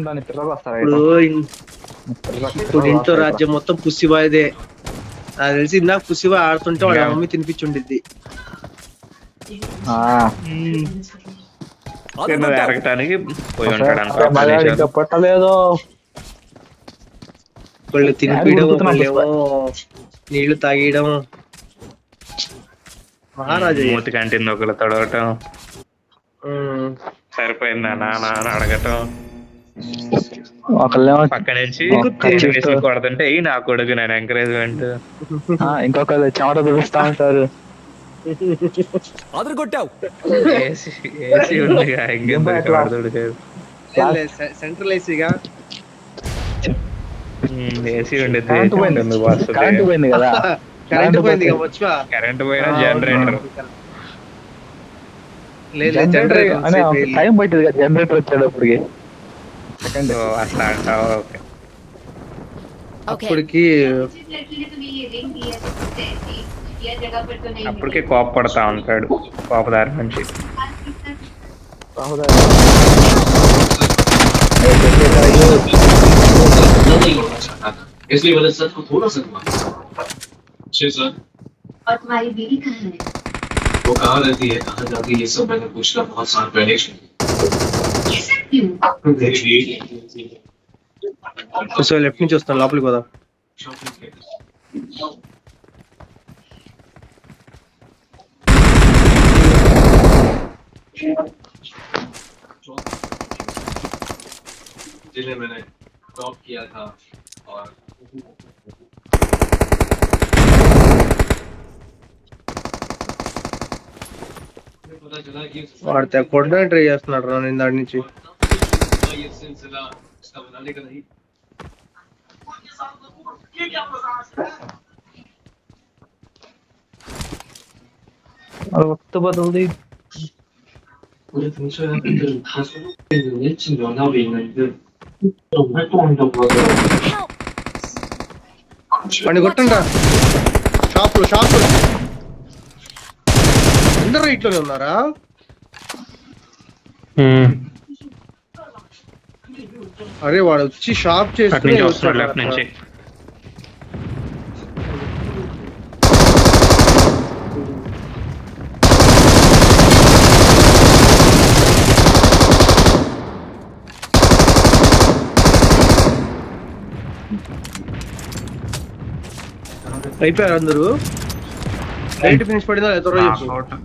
దాని పిల్లలు వస్తారా ఇప్పుడు ఇప్పుడు ఇంట్లో రాజ్యం మొత్తం పుసిబాయిదే. నాకు తెలిసి ఇందాక పుసిబాయ్ ఆడుతుంటే వాళ్ళ మమ్మీ తినిపించుండిద్ది. ఎరగటానికి పోయి ఉంటాడు ఇంకా పట్టలేదు. ఒకళ్ళు తినిపించడం, ఒకళ్ళేమో నీళ్లు తాగేయడం. మహారాజు మూతి కంటింది ఒకళ్ళు తొడవటం, సరిపోయిందా నాన్న అని అడగటం, పక్క నుంచి కొడుతుంటే నా కొడుకు నేను ఎంకరేజ్మెంట్, ఇంకొకరు చెమట దుడుస్తా ఉంటారు. ఏసీ ఉంది సెంట్రల్ ఏసీగా ఏసీ ఉండేది. కరెంట్ పోయింది కదా, కరెంట్ పోయింది. కరెంట్ పోయినా జనరేటర్ టైం పట్టింది కదా జనరేటర్ వచ్చేటప్పటికి. అట్లా అంటావు. అప్పటికి అప్పటికే కోపపడతా ఉంటాడు, కోపదారి నుంచి. इसलिए वजह सर को थोड़ा सा सर और तुम्हारी बीवी कहाँ है? वो कहाँ रहती है, कहाँ जाती है, ये सब मैंने पूछना बहुत साल पहले। ये सब क्यों? సో లెఫ్ట్ నుంచి వస్తాను, లోపలికి పోదాం. जिन्हें मैंने टॉप किया था और पता चला कि వాడితే కొట్టడానికి ట్రై చేస్తున్నాడు రా నేను దాడి నుంచి. ये सिलसिला इसका बनाने का नहीं। वक्त बदलती 우리 동서양들 가수 일찍 연합이 있는데 좀 활동한다고 하더라고요. వాడిని కొట్టండి. షాపులు అందరూ ఇట్లోనే ఉన్నారా? అరే వాడు వచ్చి షాప్ చేసి లెఫ్ట్ నుంచి అయిపోయారు అందరూ. రైట్ ఫినిష్ పడిందా త్వరగా చెప్పు.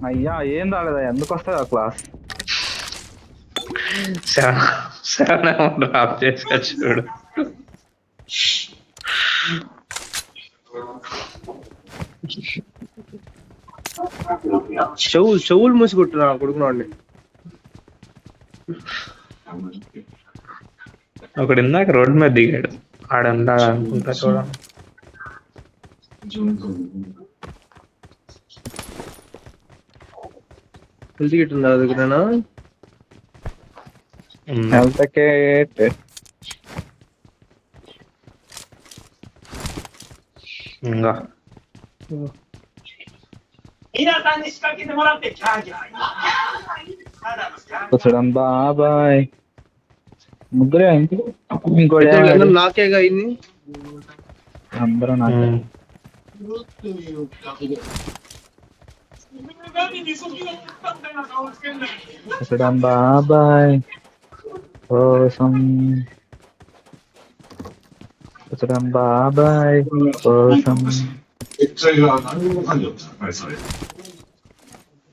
అయ్యా ఏం రాలేదా, ఎందుకు వస్తుంది ఆ క్లాస్? డ్రాప్ చేసా చూడు. చెవులు మూసి కొట్టున్నా కొడుకున్నాండి. ఒకడు ఇందాక రోడ్డు మీద దిగాడు, ఆడందా అనుకుంటా చూడండి. హెల్త్ కిట్ ఉందా దగ్గర? హెల్త్ కిట్ ఇంకా కూర్చోడం బాబాయ్. ముగ్గురే ఇంకోటి నాకేగా అయింది. అందరూ నాకే. కూర్చోడం బాబాయ్ కోసం, కూర్చోడం బాబాయ్ కోసం.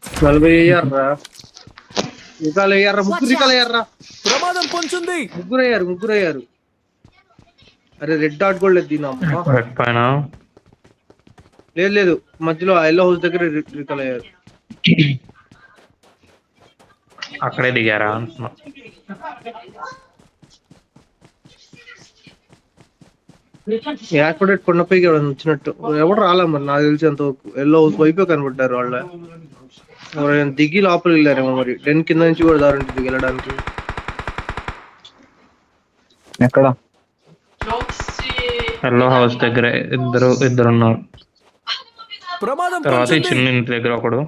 40,000 రా. రికాలు అయ్యారా? ముగ్గురు అయ్యారా? ప్రమాదం పొంచుంది. ముగ్గురు అయ్యారు. అరే రెడ్ డాట్ కూడా లేదు దీని. లేదు మధ్యలో ఎల్లో హౌస్ దగ్గర రికాల్ అయ్యారు. అక్కడే దిగారా అంటున్నా. యాక్సిడెంట్ కొండపైకి వచ్చినట్టు ఎవరు రాలే మరి నాకు తెలిసి అంతవరకు. ఎల్లో హౌస్ వైపే కనబడ్డారు వాళ్ళ. ఎవరైనా దిగి లోపలికి వెళ్ళారేమో మరి. 10 కింద నుంచి కూడా దారి ఉంటుంది వెళ్ళడానికి. ఎక్కడ? ఎల్లో హౌస్ దగ్గర ఇద్దరు ఉన్నారు. ప్రమాదం తర్వాత చిన్న ఇంటి దగ్గర ఒకడు.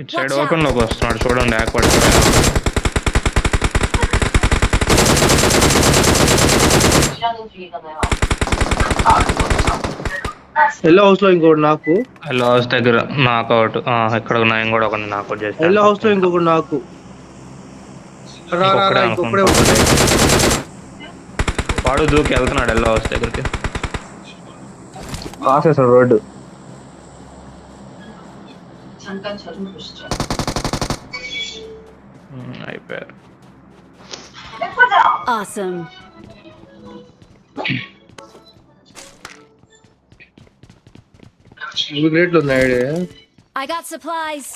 ఇటు సైడ్ ఓపెన్ లోకి వస్తున్నాడు చూడండి యాక్వర్డ్. ఎల్లో హౌస్ లో ఇంకోటి నాకు, ఎల్లో హౌస్ దగ్గర నాకౌట్. ఇక్కడ నేను కూడా ఒకటి నాకౌట్ చేస్తాను. ఎల్లో హౌస్ లో ఇంకొకటి నాకు. ఇంకొకడే ఉంటుంది. వాడు దూకి వెళ్తున్నాడు ఎల్లో హౌస్ దగ్గరికి. కాసేసాడు రోడ్డు. అయిపోయారు. Awesome. గ్రేట్లు ఉన్నాయి. I got supplies.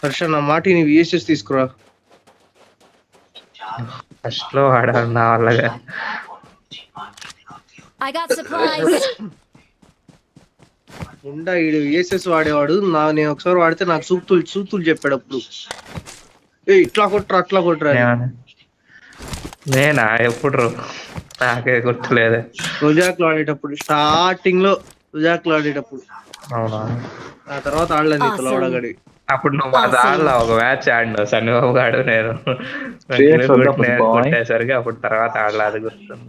హర్ష నా మాటిని విఎస్ఎస్ తీసుకురా. ఫస్ట్ లో వాడాలి నా వాళ్ళగా. I got supplies. ఉండా ఈడు విఎస్ఎస్ వాడేవాడు. నేను ఒకసారి వాడితే నాకు సూక్తులు చెప్పాడు అప్పుడు. ఇట్లా కొట్టరా అట్లా కొట్టరా. నేనా ఎప్పుడు నాకే గుర్తులేదు. రోజాక్ లో ఆడేటప్పుడు స్టార్టింగ్ లో రోజాక్ లో ఆడేటప్పుడు. అవునా? ఆ తర్వాత ఆడలేదు నీతో లోడగడి. అప్పుడు నువ్వు అది ఆడలా, ఒక మ్యాచ్ ఆడినావు సన్నిబాబు గాడు నేను కొట్టేసరికి అప్పుడు తర్వాత ఆడలా, అది గుర్తుంది.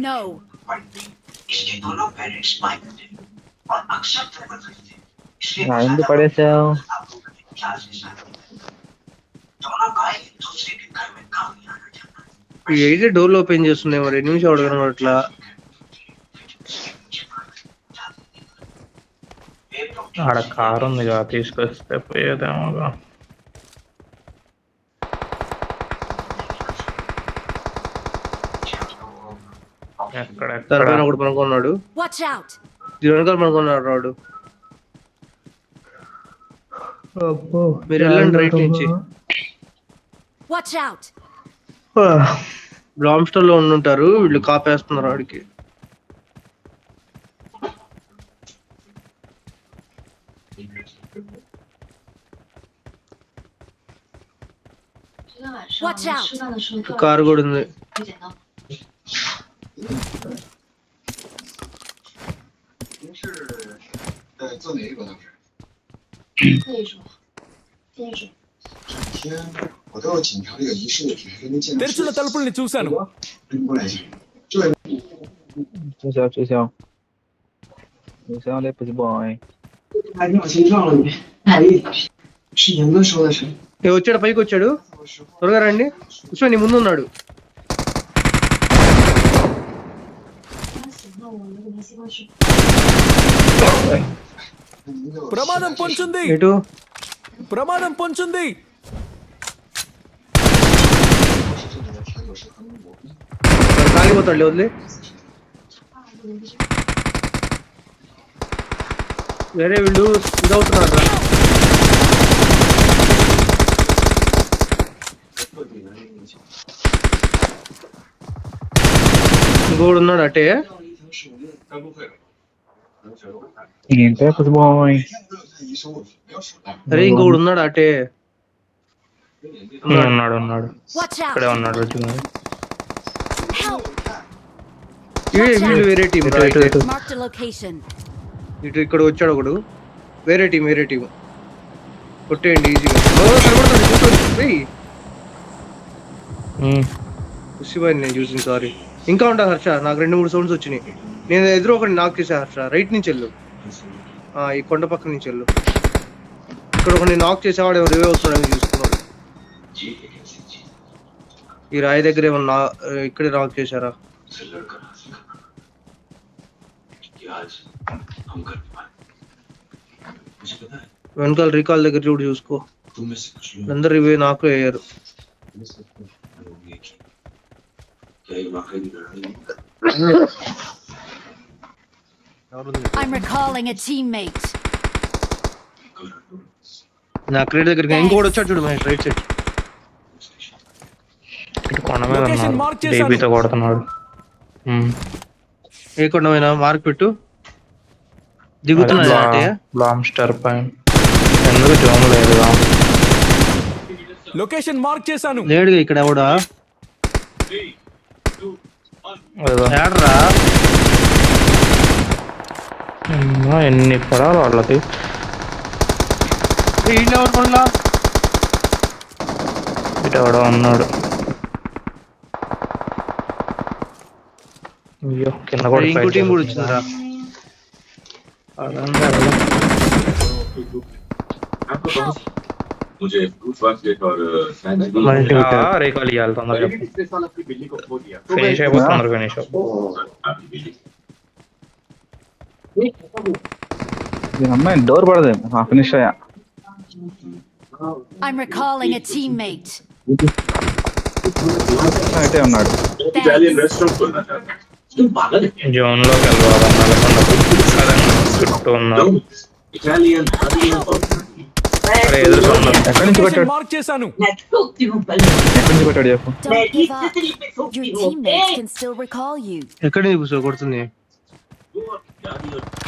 No. ఎందుకు పడేసావు? అయితే డోర్లు ఓపెన్ చేస్తున్నాయి మరి 2 నిమిషాలు అడగను అట్లా. ఆడ కారు ఉంది కదా, తీసుకొస్తే పోయేదేమోగా. తరపైన ఒకటి పనుకున్నాడు. Watch out. వెనకాల పనుకున్నాడు రాడు. మీరు వెళ్ళండి రైట్ నుంచి. Watch out. బ్లామ్స్టర్ లో ఉండుంటారు వీళ్ళు, కాపేస్తున్నారు ఆడికి. Watch out. కారు కూడా ఉంది. తెరిచిన తలుపుల్ని చూశాను. చూసావు లేకపోతే బాయ్. వచ్చాడు, పైకి వచ్చాడు. త్వరగా రండి. కూర్చో, నీ ముందు ఉన్నాడు. ప్రమాదం పొంచుంది, ఎటు ప్రమాదం పొంచుంది. కాలిపోతాడు వదిలే. వేరే వీళ్ళు ఇదవుతున్నారు. ఇంకోడు ఉన్నాడు అటే. ఏంటే బాయ్. అరే ఇంకోడు ఉన్నాడు అటే. ఉన్నాడు Watch out. ఇక్కడే ఉన్నాడు. Help. వీళ్ళు వేరే టీం. Marked a location. ఇటు ఇక్కడ వచ్చాడు ఒకడు. వేరే టీం కొట్టేయండి ఈజీగా. ఖుషిబాయ్ నేను చూసింది. సారీ. ఇంకా ఉంటా హర్ష, నాకు 2-3 సౌండ్స్ వచ్చినాయి. నేను ఎదురు ఒకటి నాక్ చేసా హర్ష. రైట్ నుంచి వెళ్ళు, ఈ కొండ పక్క నుంచి వెళ్ళు. ఇక్కడ ఒకటి నాక్ చేసేవాడు, ఎవరు రివైవ్ అవుతున్నాడని చూసుకున్నాడు. ఈ రాయి దగ్గర ఏమన్నా ఇక్కడే నాక్ చేశారా? వెనకాల రీకాల్ దగ్గర చూడు, చూసుకో. అందరు రివైవ్ నాకు అయ్యారు. I'm recalling a teammate. నా క్రేట్ దగ్గరికి ఇంకోటి వచ్చాడు చూడు మహేష్, రైట్ సైడ్. ఇటు కొండ మీద ఉన్నాడు, డీపీతో కొడుతున్నాడు. ఏ కొండమైనా మార్క్ పెట్టు. దిగుతున్నాడు బ్లామ్స్టర్ పైన. ఎందుకు జోన్ లేదు? లొకేషన్ మార్క్ చేశాను. లేడుగా ఇక్కడ ఎవడా ఏడ్రా. అమ్మా, ఎన్ని పడాలి వాళ్ళకి. వీళ్ళెవరు మళ్ళా? ఇటు ఎవడో ఉన్నాడు. అయ్యో కింద కూడా ఇంకో టీం కూడా వచ్చిందిరా. मुझे फ्रूट बास्केट और రీకాల్ ఇవ్వాలి తొందరగా. ఫినిష్ అయిపోతుంది తొందరగా, ఫినిష్ అమ్మాయి డోర్ పడదు ఫినిష్ అయ్యా. I'm recalling a teammate. అయితే ఉన్నాడు. इटालियन रेस्टोरेंट खोलना चाहता हूँ. జోన్ లోకి వెళ్ళాలి. చుట్టూ ఉన్నారు. इटालियन అరే ఎదుర్కొన్నారు. ఎక్కడి నుంచి కొట్టాడు? మార్క్ చేశాను. ఎక్కడి నుంచి కొట్టాడు చెప్పు. Don't give up. Your teammates can still recall you. ఎక్కడ నుంచి కూర్చో కొడుతుంది?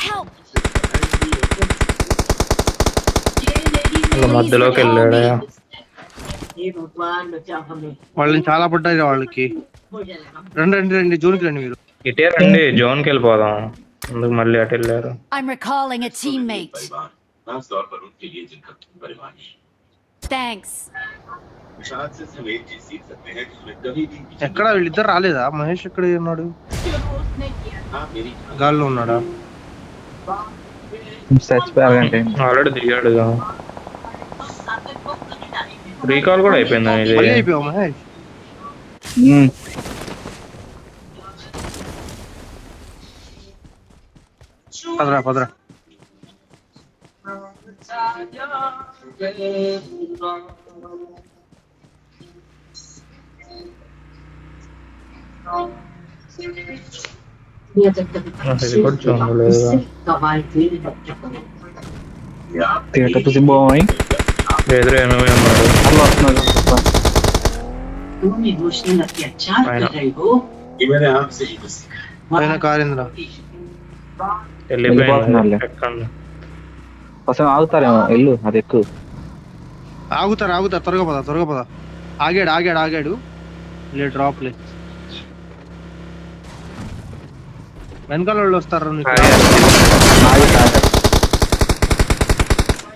Help! వాళ్ళ మధ్యలోకి వెళ్ళాడా? వాళ్ళని చాలా పడ్డాయి వాళ్ళకి. రండి జోన్కి రండి మీరు. ఇటే రండి, జోన్కి వెళ్ళిపోదాం. అందుకు మళ్ళీ అటు వెళ్ళారు. I'm recalling a teammate. खासतौर पर उनके लिए जिनका परिवार है. Thanks. शायद से हम एक चीज सीख सकते हैं जिसमें कभी भी ఎక్కడ వీళ్ళిద్దరు రాలేదా? మహేష్ ఎక్కడ ఉన్నాడు? आप मेरी గాల్లో ఉన్నాడా? చచ్చిపోయారంటే ఆల్రెడీ దిగాడు. రీకాల్ కూడా అయిపోయిందా ఇది? మళ్ళీ అయిపోయావు మహేష్. పదరా ఇది కూడా చూడలేదుగా. థియేటర్ సింబోయ్ ఎదురు ఎనిమిది ఉన్నాడు. అలా వస్తున్నాడు. कि मैंने आपसे ही कुछ सीखा. పైన కారేంద్ర. వెళ్ళిపోయింది. ఎక్కండి. అసలు ఆగుతారేమో. ఎల్లు అది ఎక్కువ. ఆగుతారు త్వరగా పద. ఆగాడు లే డ్రాప్ లే. వెనకాల వాళ్ళు వస్తారు.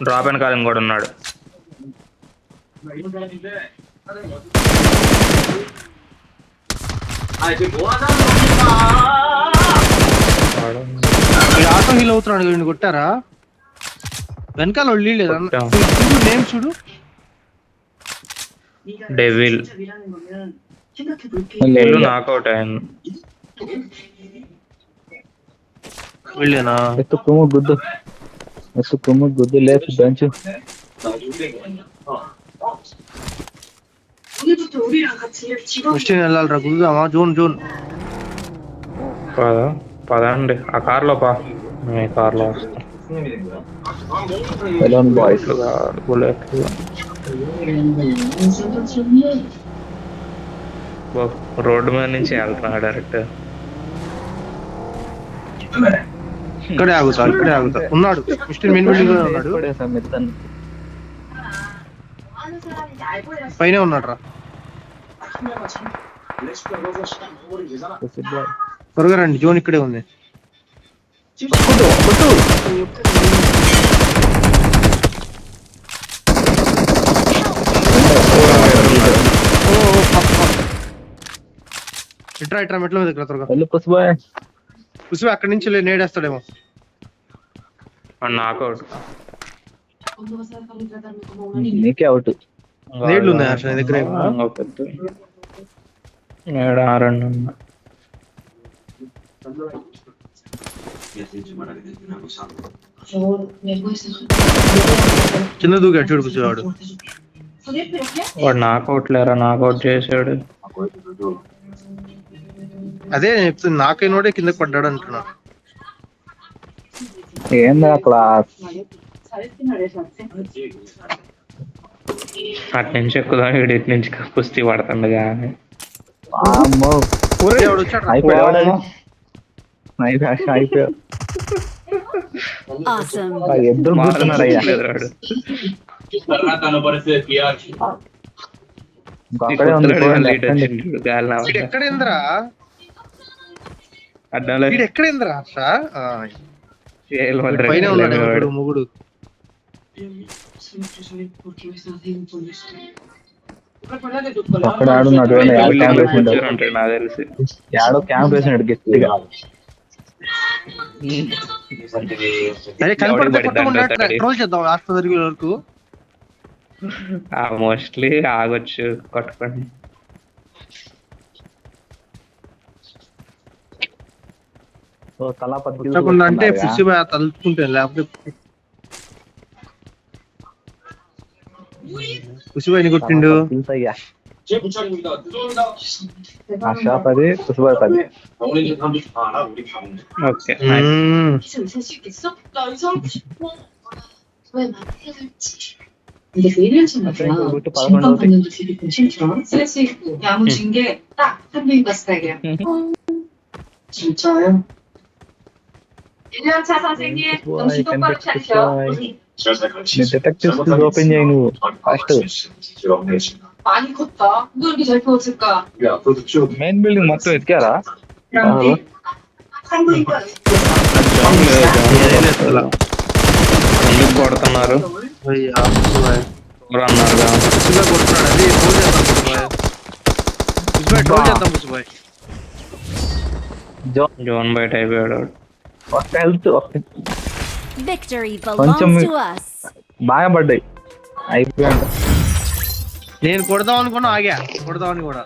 డ్రాప్ అండ్ కాలింగ్ కూడా ఉన్నాడు. ఆటో హీల్ అవుతున్నాడు. వీడిని కొట్టారా? వెనకాల వాళ్ళు లేదా? నేమ్ చూడు. డెవిల్ నాకౌట్ అయింది. వెళ్ళేనా? ఎత్తు కొమ్ము గుద్దు లేపు బెంచ్. మిస్టేన్ వెళ్ళాలిరా. గుద్దామా? జోన్ పదండి. ఆ కార్లో పా. మీ కార్లో వస్తా. బాయ్స్ రోడ్డు మీద నుంచి వెళ్తున్నా డైరెక్ట్. ఇక్కడే ఆగుతా. ఉన్నాడు మిస్టర్ మెయిన్ బిల్డింగ్ లో ఉన్నాడు. పైన ఉన్నాడు రా. త్వరగా రండి, జోన్ ఇక్కడే ఉంది. ఇట్రా మెట్ల మీద దగ్గర త్వరగా. పుష్ప అక్కడి నుంచి నేడేస్తాడేమో. నాకౌట్. నీకే అవుట్. నేడ్లు ఉన్నాయి హర్ష దగ్గర. నేడు 6 ఉన్నా. కింద దూకాడు చూడు కూర్చోవాడు. వాడు నాకౌట్ లేరా? నాకౌట్ చేసాడు. అదే నేను చెప్తుంది, నాకైనోడే కిందకి పడ్డాడు అంటున్నా. ఏందా క్లాస్? అటు నుంచి ఎక్కుదాం, వీడి నుంచి కుస్తీ పడుతుంది కానీ. Awesome. ఎద్దరు కూర్చున్నాడు అయ్యా. ఎక్కడేంద్రా హర్ష? పైన ఉన్నాడు ఎవడు మొగుడు. అక్కడ ఆడున్నాడు క్యాంప్ వేసిండు నాకు తెలిసి యాడో క్యాంప్ వేసినాడు గట్టిగా. అరే కనపడితే ఎవడు కొట్టకుండా పడిద్దంట ట్రోల్ చేద్దాం లాస్ట్ జరిగే వరకు. మోస్ట్లీ ఆగొచ్చు కొట్టుకోండి. తలా కొట్టకుండా అంటే పుసి తలుచుకుంటాను, లేకపోతే పుసిబాయిని కొట్టిండు. అయ్యా ఆశా 10 కుసుబాయ్ 10. ఓకే 기술 살수 있겠어? 나 이상하게 싶어. 왜 말해야 될지. 근데 그 1년 전이구나. 그것도 중간 받아봤는데. 봤는데 되게 괜찮더라. 스트레스 있고 야무진 게 딱 한빈과 스타일이야. 진짜요? 1년차 선생님, 정신 똑바로 차리셔. డిటెక్టివ్స్ ఓపెన్ చేయి నువ్వు ఫస్ట్. 많이 컸다. 누가 이렇게 잘 키웠을까? మెయిన్ బిల్డింగ్ మొత్తం ఎత్తారా? 그런데 한국인과 ఎందుకు కొడుతున్నారు ఎవరు అన్నారుగా? పుసిబాయ్ కొడుతున్నాడు. అది ట్రోల్ చేద్దాం పుసిబాయ్. జోన్ బయట అయిపోయాడు వాడు. ఫస్ట్ హెల్త్ Victory కొంచెం belongs to us. బాగా పడ్డాయి అయిపోయాడు. నేను కొడదాం అనుకున్నా, ఆగా కొడదామని కూడా.